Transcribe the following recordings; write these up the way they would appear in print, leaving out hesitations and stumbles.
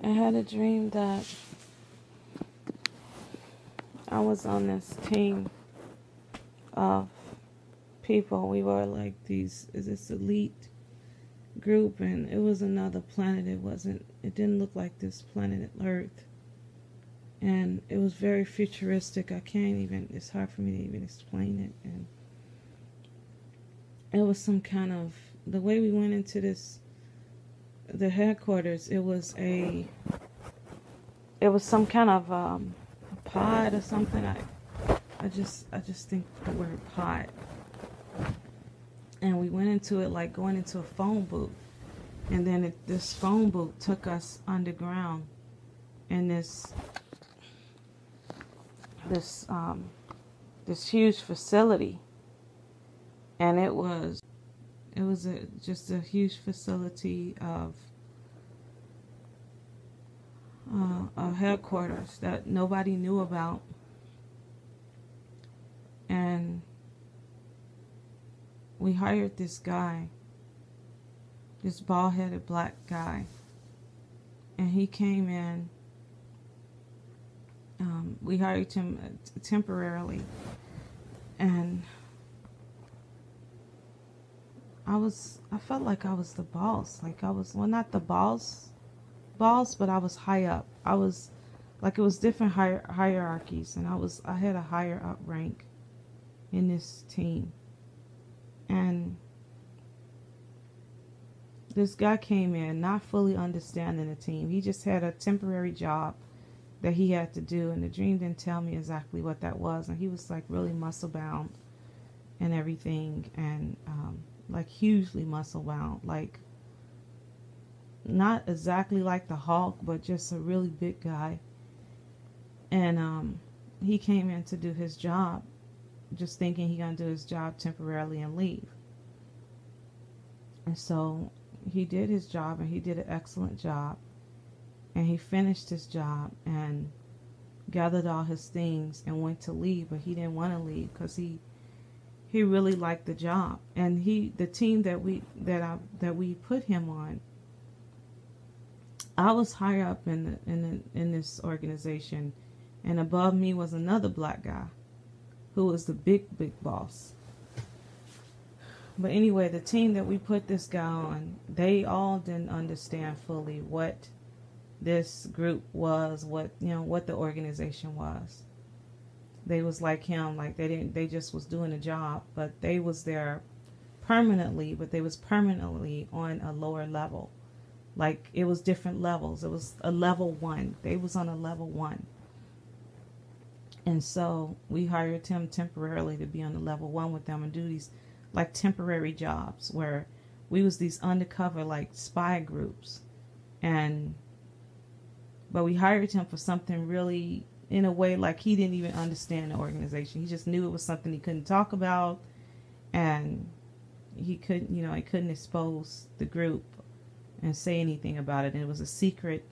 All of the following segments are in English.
I had a dream that I was on this team of people. We were like this elite group, and it was another planet. It didn't look like this planet Earth. And it was very futuristic. It's hard for me to even explain it. And it was some kind of, the way we went into the headquarters, it was some kind of a pod or something. I just think the word pod. And we went into it like going into a phone booth. And then this phone booth took us underground in this huge facility. And it was just a huge facility of headquarters that nobody knew about. And we hired this guy, this bald-headed black guy, and he came in. We hired him temporarily, and I felt like I was the boss. Like I was, well, not the boss, but I was high up. I was like, it was different hierarchies, and I had a higher up rank in this team. And this guy came in not fully understanding the team. He just had a temporary job that he had to do, and the dream didn't tell me exactly what that was. And he was like really muscle bound and everything, and like hugely muscle bound, like not exactly like the Hulk, but just a really big guy. And he came in to do his job, just thinking he gonna do his job temporarily and leave. And so he did his job, and he did an excellent job. And he finished his job and gathered all his things and went to leave, but he didn't want to leave because he really liked the job. And the team that we put him on, I was higher up in this organization, and above me was another black guy who was the big boss. But anyway, the team that we put this guy on, they all didn't understand fully what this group was, what the organization was. They was like him, like they just was doing a job, but they was there permanently, but they was permanently on a lower level. Like it was different levels. It was a level 1. They was on a level 1. And so we hired him temporarily to be on the level 1 with them and do these like temporary jobs where we was these undercover like spy groups. But we hired him for something really, in a way, like he didn't even understand the organization. He just knew it was something he couldn't talk about, and he couldn't expose the group and say anything about it. And it was a secret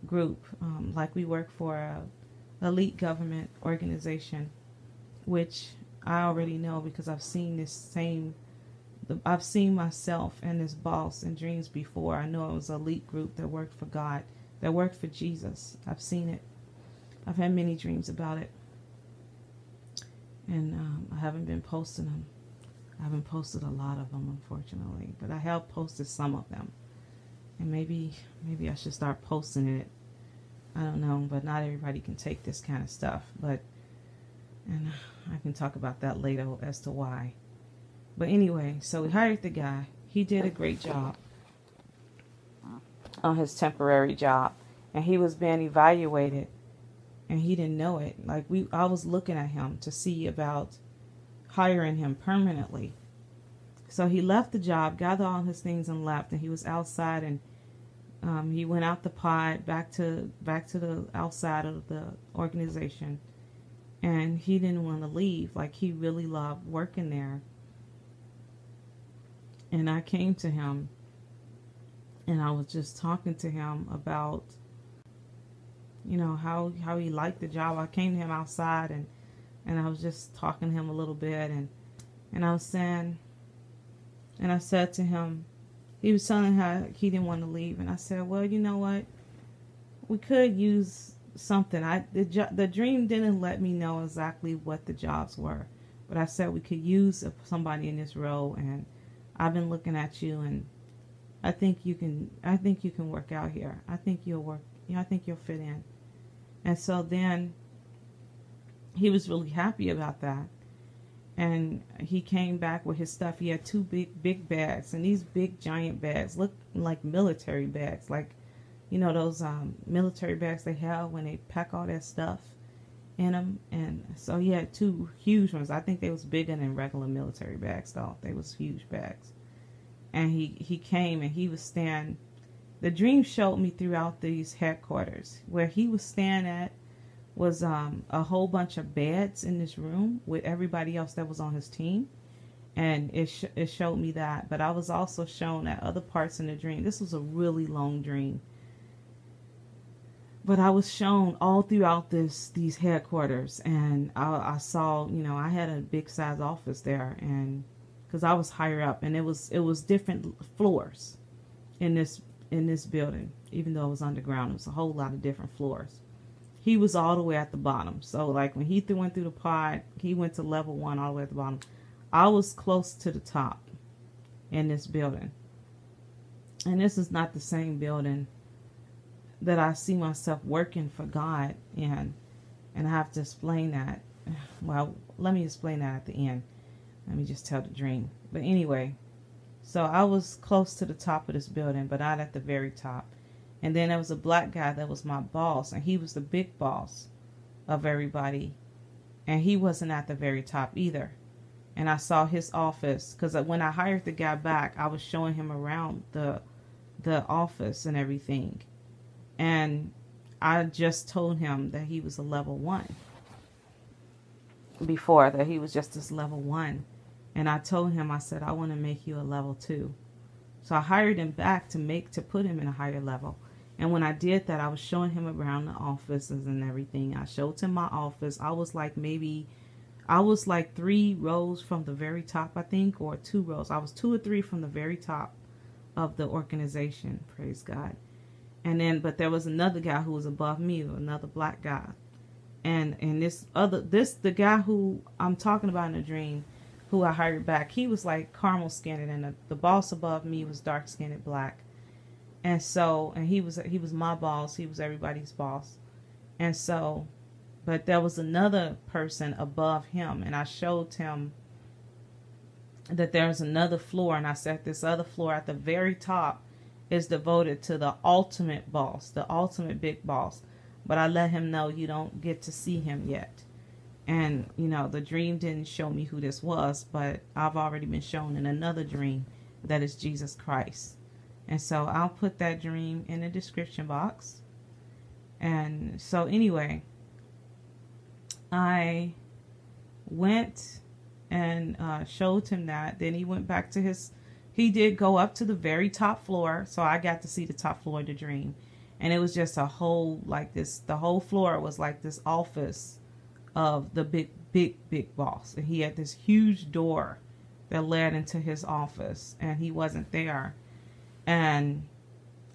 group, like we work for a elite government organization, which I already know because I've seen I've seen myself and this boss in dreams before. I know it was an elite group that worked for God, that worked for Jesus. I've seen it. I've had many dreams about it. And I haven't been posting them. I haven't posted a lot of them, unfortunately. But I have posted some of them. And maybe I should start posting it. I don't know, but not everybody can take this kind of stuff. And I can talk about that later as to why. But anyway, so we hired the guy. He did a great job on his temporary job, and he was being evaluated, and he didn't know it. Like I was looking at him to see about hiring him permanently. So he left the job, gathered all his things, and left. And he was outside, and he went out the pod back to the outside of the organization, and he didn't want to leave. Like he really loved working there. And I came to him, and I was just talking to him about, how he liked the job. I came to him outside, and I was just talking to him a little bit, and I was saying, and I said to him, he was telling how he didn't want to leave, and I said, well, you know what? we could use something. The dream didn't let me know exactly what the jobs were, but I said we could use somebody in this role, and I've been looking at you, and I think you can work out here. I think you'll work. I think you'll fit in. And so then he was really happy about that. And he came back with his stuff. He had two big bags, and these big giant bags look like military bags, like, you know, those military bags they have when they pack all that stuff in them. And so he had two huge ones. I think they was bigger than regular military bags, though. They was huge bags. And he came, and he was standing. The dream showed me throughout these headquarters where he was standing at was a whole bunch of beds in this room with everybody else that was on his team. And it showed me that. But I was also shown at other parts in the dream. This was a really long dream. But I was shown all throughout these headquarters. And I saw, you know, I had a big size office there. And because I was higher up. And it was different floors in this building. Even though it was underground, it was a whole lot of different floors. He was all the way at the bottom. So like when he went through the pod, he went to level 1 all the way at the bottom. I was close to the top in this building. And this is not the same building that I see myself working for God in. And I have to explain that. Well, let me explain that at the end. Let me just tell the dream. But anyway, so I was close to the top of this building, but not at the very top. And then there was a black guy that was my boss, and he was the big boss of everybody. And he wasn't at the very top either. And I saw his office, because when I hired the guy back, I was showing him around the office and everything. And I just told him that he was a level 1. Before, that he was just this level 1. And I told him, I said, I want to make you a level 2. So I hired him back to put him in a higher level. And when I did that, I was showing him around the offices and everything. I showed him my office. I was like 3 rows from the very top, I think, or 2 rows. I was 2 or 3 from the very top of the organization. Praise God. And then, but there was another guy who was above me, another black guy. And the guy who I'm talking about in the dream, who I hired back, he was like caramel skinned, and the boss above me was dark skinned black. And so, and he was my boss. He was everybody's boss. And so, but there was another person above him, and I showed him that there's another floor, and I said this other floor at the very top is devoted to the ultimate boss, the ultimate big boss. But I let him know you don't get to see him yet. And, you know, the dream didn't show me who this was, but I've already been shown in another dream that is Jesus Christ. And so I'll put that dream in the description box. And so anyway, I went and showed him that. Then he went back to he did go up to the very top floor. So I got to see the top floor of the dream. And it was just a whole, like this, the whole floor was like this office of the big boss. And he had this huge door that led into his office, and he wasn't there. And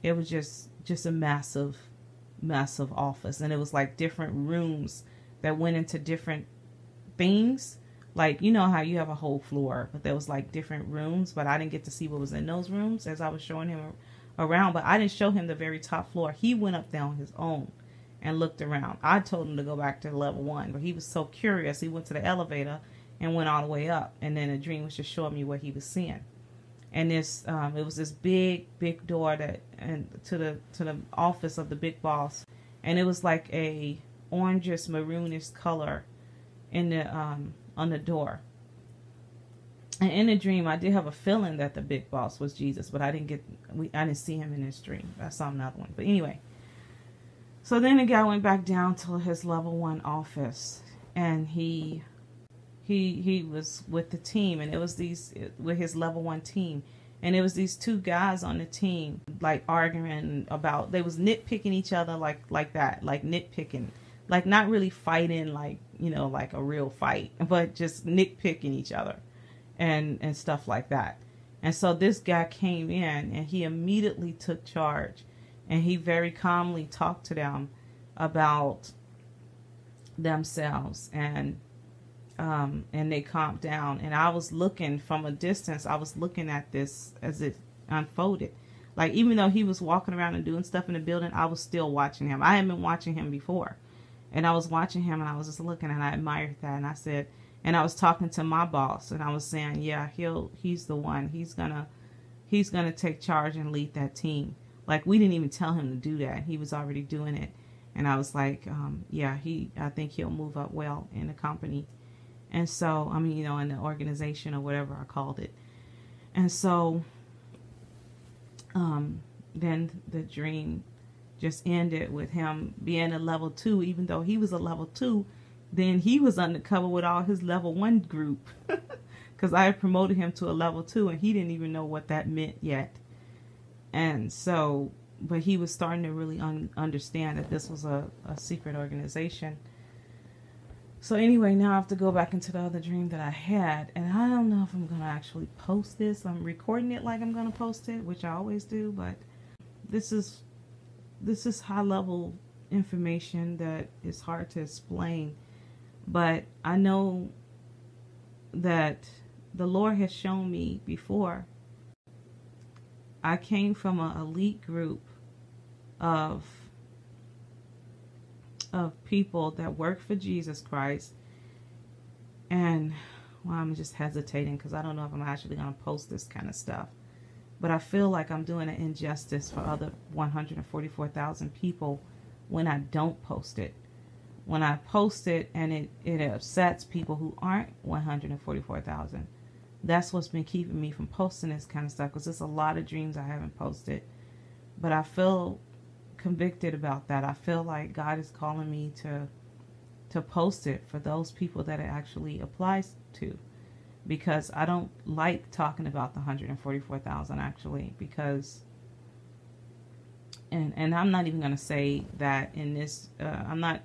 it was just a massive office. And it was like different rooms that went into different things. Like, you know how you have a whole floor, but there was like different rooms, but I didn't get to see what was in those rooms as I was showing him around. But I didn't show him the very top floor. He went up there on his own and looked around. I told him to go back to level 1, but he was so curious. He went to the elevator and went all the way up. And then the dream was just showing me what he was seeing. And this, it was this big door to the office of the big boss, and it was like a orangish maroonish color in the on the door. And in the dream, I did have a feeling that the big boss was Jesus, but I didn't see him in this dream. I saw another one. But anyway, so then the guy went back down to his level 1 office, and he was with the team, and it was with his level 1 team, and it was these 2 guys on the team, like arguing about, they was nitpicking each other, like that, like nitpicking, like not really fighting, like, you know, like a real fight, but just nitpicking each other and stuff like that. And so this guy came in, and he immediately took charge, And he very calmly talked to them about themselves, and they calmed down. And I was looking from a distance. I was looking at this as it unfolded. Like, even though he was walking around and doing stuff in the building, I was still watching him. I hadn't been watching him before. And I was watching him, and I was just looking, and I admired that. And I said, and I was talking to my boss, and I was saying, yeah, he's the one. He's gonna take charge and lead that team. Like, we didn't even tell him to do that. He was already doing it. And I was like, yeah, I think he'll move up well in the company. And so, I mean, you know, in the organization or whatever I called it. And so, then the dream just ended with him being a level 2, even though he was a level 2. Then he was undercover with all his level 1 group, because I had promoted him to a level 2, and he didn't even know what that meant yet. And so, but he was starting to really understand that this was a secret organization. So anyway, now I have to go back into the other dream that I had, and I don't know if I'm going to actually post this. I'm recording it like I'm going to post it, which I always do, but this is high level information that is hard to explain. But I know that the Lord has shown me before. I came from an elite group of people that work for Jesus Christ. And, well, I'm just hesitating because I don't know if I'm actually going to post this kind of stuff. But I feel like I'm doing an injustice for other 144,000 people when I don't post it. When I post it and it upsets people who aren't 144,000. That's what's been keeping me from posting this kind of stuff, because there's a lot of dreams I haven't posted. But I feel convicted about that. I feel like God is calling me to post it for those people that it actually applies to. Because I don't like talking about the 144,000 actually, because and I'm not even going to say that in this I'm not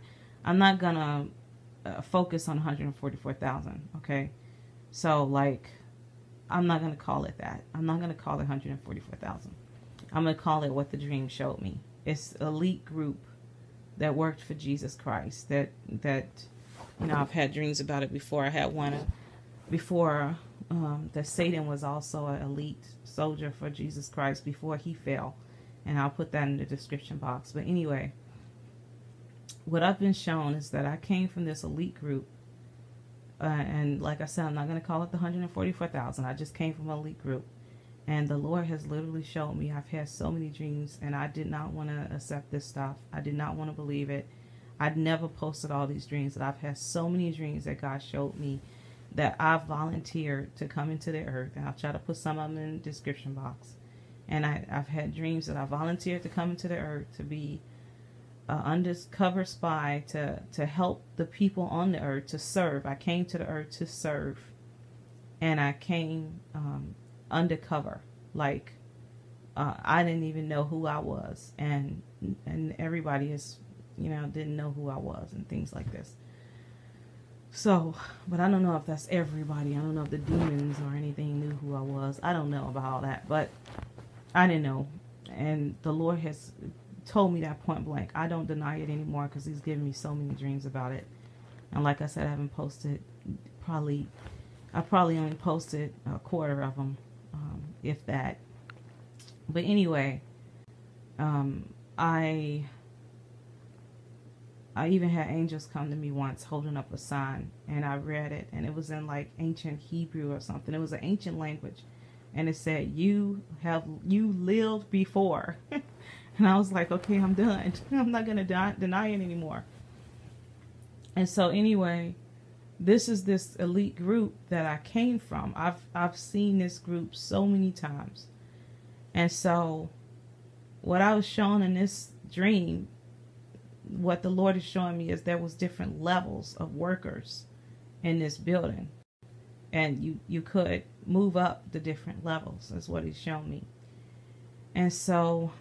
going to focus on 144,000, okay? So, like, I'm not going to call it that. I'm not going to call it 144,000. I'm going to call it what the dream showed me. It's an elite group that worked for Jesus Christ. That you know, I've had dreams about it before. I had one before that Satan was also an elite soldier for Jesus Christ before he fell. And I'll put that in the description box. But anyway, what I've been shown is that I came from this elite group. And like I said, I'm not going to call it the 144,000. I just came from an elite group. And the Lord has literally showed me. I've had so many dreams, and I did not want to accept this stuff. I did not want to believe it. I'd never posted all these dreams. That I've had so many dreams that God showed me that I've volunteered to come into the earth. And I'll try to put some of them in the description box. And I've had dreams that I volunteered to come into the earth to be an undercover spy to help the people on the earth, to serve. I came to the earth to serve. And I came undercover. Like, I didn't even know who I was. And everybody is, you know, didn't know who I was and things like this. So, but I don't know if that's everybody. I don't know if the demons or anything knew who I was. I don't know about all that. But I didn't know. And the Lord has told me that point blank. I don't deny it anymore because he's given me so many dreams about it. And like I said, I haven't posted I probably only posted a quarter of them, if that. But anyway, I even had angels come to me once holding up a sign, and I read it, and it was in like ancient Hebrew or something. It was an ancient language, and it said, you lived before. And I was like, okay, I'm done. I'm not going to deny it anymore. And so anyway, this is this elite group that I came from. I've seen this group so many times. And so what I was shown in this dream, what the Lord is showing me is there was different levels of workers in this building. And you could move up the different levels. That's what he's shown me. And so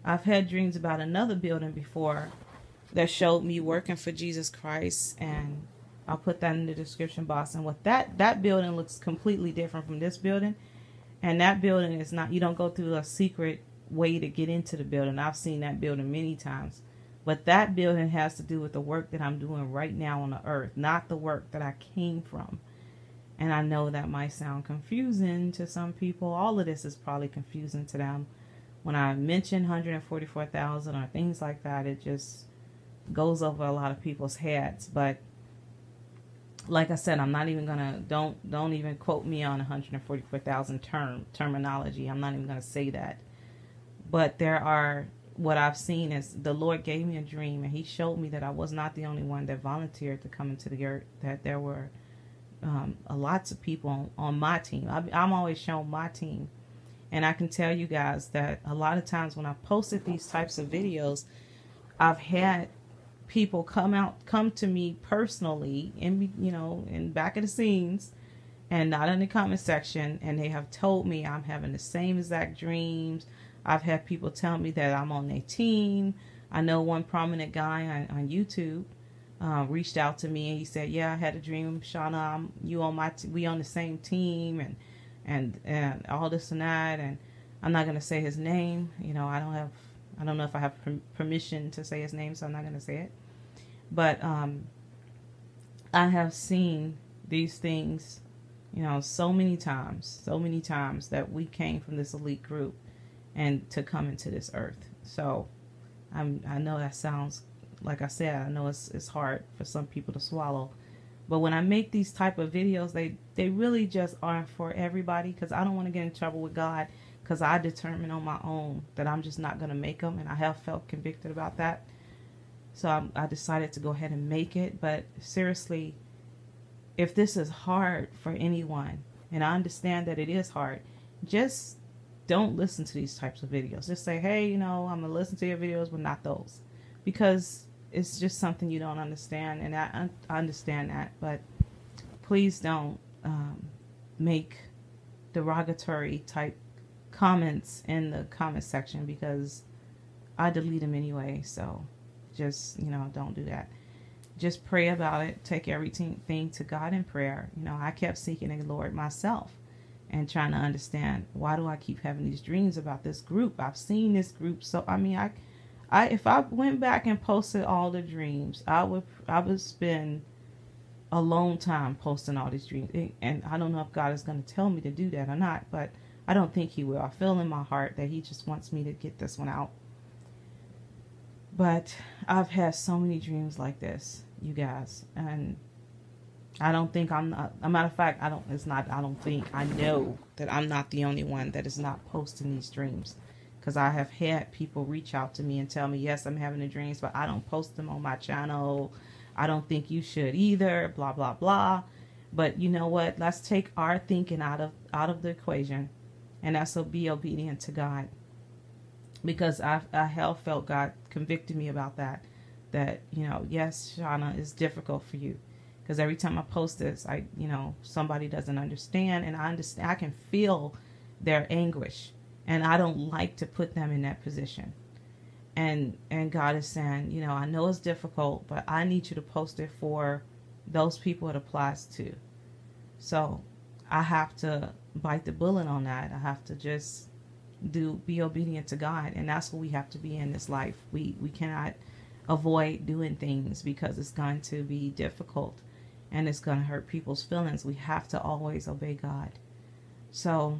I've had dreams about another building before that showed me working for Jesus Christ, and I'll put that in the description box. And what that building looks completely different from this building. And that building is not, you don't go through a secret way to get into the building. I've seen that building many times. But that building has to do with the work that I'm doing right now on the earth, not the work that I came from. And I know that might sound confusing to some people. All of this is probably confusing to them. When I mention 144,000 or things like that, it just goes over a lot of people's heads. But like I said, I'm not even gonna, don't even quote me on 144,000 terminology. I'm not even gonna say that. But there are, what I've seen is the Lord gave me a dream, and he showed me that I was not the only one that volunteered to come into the earth, that there were lots of people on my team. I'm always shown my team. And I can tell you guys that a lot of times when I've posted these types of videos, I've had people come to me personally, in back of the scenes, and not in the comment section, and they have told me I'm having the same exact dreams. I've had people tell me that I'm on their team. I know one prominent guy on YouTube reached out to me, and he said, "Yeah, I had a dream, Shauna. You on my we on the same team, and all this and that." And I'm not gonna say his name. I don't know if I have permission to say his name, so I'm not gonna say it. But I have seen these things, so many times that we came from this elite group and to come into this earth. So I know that sounds, like I said, I know it's hard for some people to swallow. But when I make these type of videos, they really just aren't for everybody, because I don't want to get in trouble with God, because I determined on my own that I'm just not going to make them, and I have felt convicted about that. So I decided to go ahead and make it. But seriously, if this is hard for anyone, and I understand that it is hard, just don't listen to these types of videos. Just say, hey, I'm going to listen to your videos, but not those. Because it's just something you don't understand, and I understand that. But please don't make derogatory type comments in the comment section, because I delete them anyway. So just, don't do that. Just pray about it. Take everything to God in prayer. I kept seeking the Lord myself and trying to understand, why do I keep having these dreams about this group? I've seen this group. So, if I went back and posted all the dreams, I would spend a long time posting all these dreams. And I don't know if God is going to tell me to do that or not, but I don't think he will. I feel in my heart that he just wants me to get this one out. But I've had so many dreams like this, you guys, and I don't think I'm not, a matter of fact, I know that I'm not the only one that is not posting these dreams, because I have had people reach out to me and tell me, yes, I'm having the dreams, but I don't post them on my channel. I don't think you should either, blah, blah, blah. But you know what? Let's take our thinking out of the equation, and that's to be obedient to God. Because I have felt God convicted me about that, yes, Shauna, it's difficult for you. Because every time I post this, somebody doesn't understand, and I can feel their anguish, and I don't like to put them in that position. And God is saying, I know it's difficult, but I need you to post it for those people it applies to. So I have to bite the bullet on that. I have to just be obedient to God, and that's what we have to be in this life. We cannot avoid doing things because it's going to be difficult and it's going to hurt people's feelings. We have to always obey God. So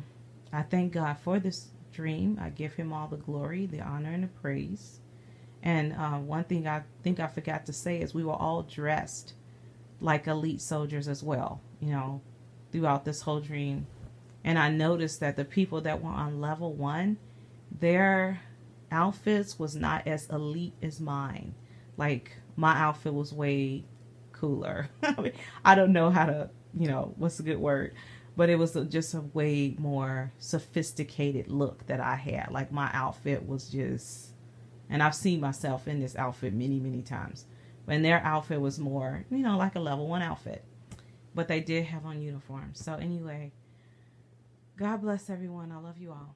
I thank God for this dream. I give him all the glory, the honor, and the praise. And one thing I think I forgot to say is we were all dressed like elite soldiers as well, throughout this whole dream. And I noticed that the people that were on level 1, their outfits was not as elite as mine. Like, my outfit was way cooler. I don't know how to, what's a good word, but it was just a way more sophisticated look that I had. Like, my outfit was just, and I've seen myself in this outfit many, many times. And their outfit was more, like a level 1 outfit. But they did have on uniforms. So anyway, God bless everyone. I love you all.